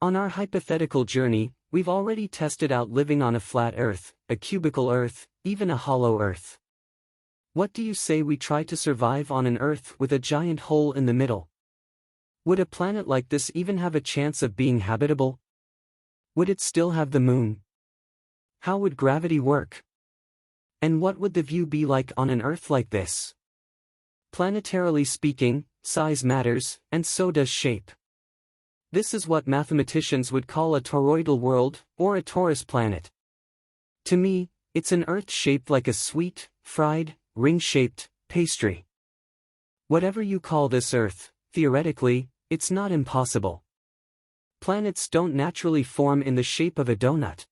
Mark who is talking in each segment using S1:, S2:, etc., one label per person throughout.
S1: On our hypothetical journey, we've already tested out living on a flat Earth, a cubical Earth, even a hollow Earth. What do you say we try to survive on an Earth with a giant hole in the middle? Would a planet like this even have a chance of being habitable? Would it still have the moon? How would gravity work? And what would the view be like on an Earth like this? Planetarily speaking, size matters, and so does shape. This is what mathematicians would call a toroidal world, or a torus planet. To me, it's an Earth shaped like a sweet, fried, ring-shaped pastry. Whatever you call this Earth, theoretically, it's not impossible. Planets don't naturally form in the shape of a donut.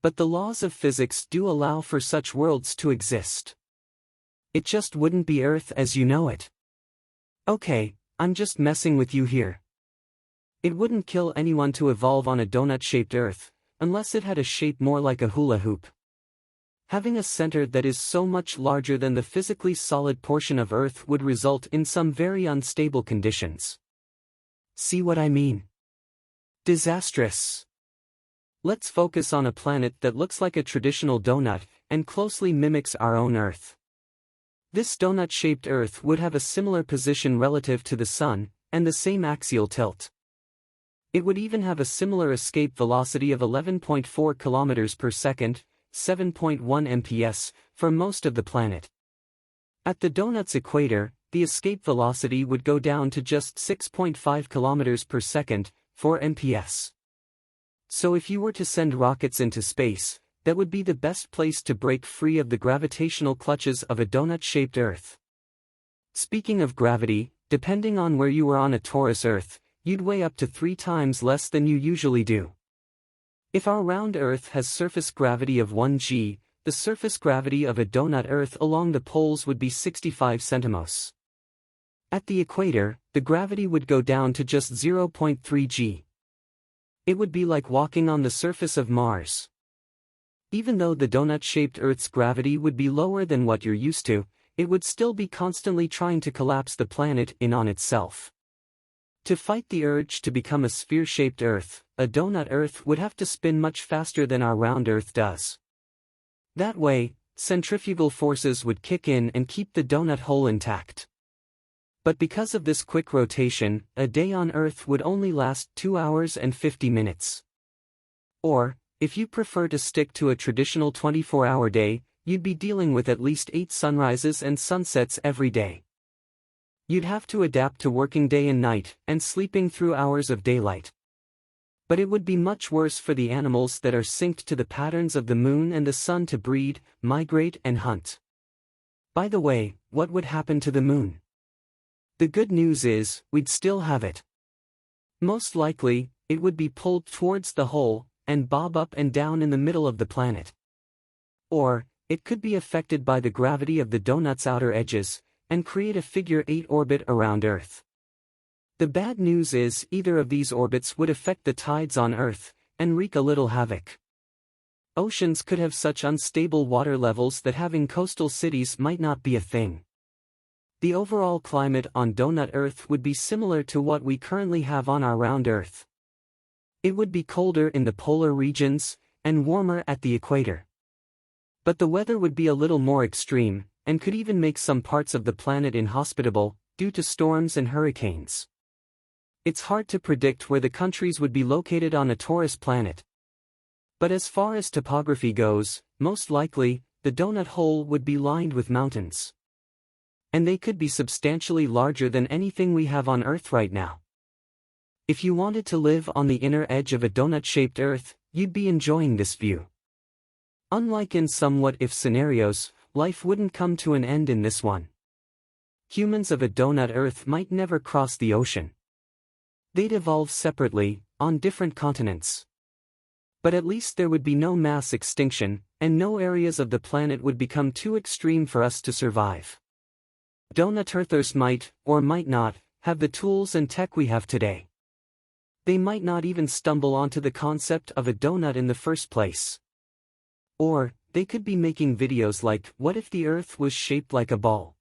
S1: But the laws of physics do allow for such worlds to exist. It just wouldn't be Earth as you know it. Okay, I'm just messing with you here. It wouldn't kill anyone to evolve on a donut-shaped Earth, unless it had a shape more like a hula hoop. Having a center that is so much larger than the physically solid portion of Earth would result in some very unstable conditions. See what I mean? Disastrous. Let's focus on a planet that looks like a traditional donut, and closely mimics our own Earth. This donut-shaped Earth would have a similar position relative to the Sun, and the same axial tilt. It would even have a similar escape velocity of 11.4 km per second, 7.1 mph, for most of the planet. At the donut's equator, the escape velocity would go down to just 6.5 km per second, 4 mph. So if you were to send rockets into space, that would be the best place to break free of the gravitational clutches of a donut-shaped Earth. Speaking of gravity, depending on where you were on a torus Earth, you'd weigh up to 3 times less than you usually do. If our round Earth has surface gravity of 1 g, the surface gravity of a donut Earth along the poles would be 65 centimos. At the equator, the gravity would go down to just 0.3 g. It would be like walking on the surface of Mars. Even though the donut-shaped Earth's gravity would be lower than what you're used to, it would still be constantly trying to collapse the planet in on itself. To fight the urge to become a sphere-shaped Earth, a donut Earth would have to spin much faster than our round Earth does. That way, centrifugal forces would kick in and keep the donut hole intact. But because of this quick rotation, a day on Earth would only last 2 hours and 50 minutes. Or, if you prefer to stick to a traditional 24-hour day, you'd be dealing with at least 8 sunrises and sunsets every day. You'd have to adapt to working day and night, and sleeping through hours of daylight. But it would be much worse for the animals that are synced to the patterns of the moon and the sun to breed, migrate and hunt. By the way, what would happen to the moon? The good news is, we'd still have it. Most likely, it would be pulled towards the hole, and bob up and down in the middle of the planet. Or, it could be affected by the gravity of the donut's outer edges, and create a figure-8 orbit around Earth. The bad news is either of these orbits would affect the tides on Earth, and wreak a little havoc. Oceans could have such unstable water levels that having coastal cities might not be a thing. The overall climate on donut Earth would be similar to what we currently have on our round Earth. It would be colder in the polar regions, and warmer at the equator. But the weather would be a little more extreme, and could even make some parts of the planet inhospitable, due to storms and hurricanes. It's hard to predict where the countries would be located on a torus planet. But as far as topography goes, most likely, the donut hole would be lined with mountains. And they could be substantially larger than anything we have on Earth right now. If you wanted to live on the inner edge of a donut-shaped Earth, you'd be enjoying this view. Unlike in some what-if scenarios, life wouldn't come to an end in this one. Humans of a donut Earth might never cross the ocean. They'd evolve separately, on different continents. But at least there would be no mass extinction, and no areas of the planet would become too extreme for us to survive. Donut Earthers might, or might not, have the tools and tech we have today. They might not even stumble onto the concept of a donut in the first place. Or, they could be making videos like, what if the Earth was shaped like a ball?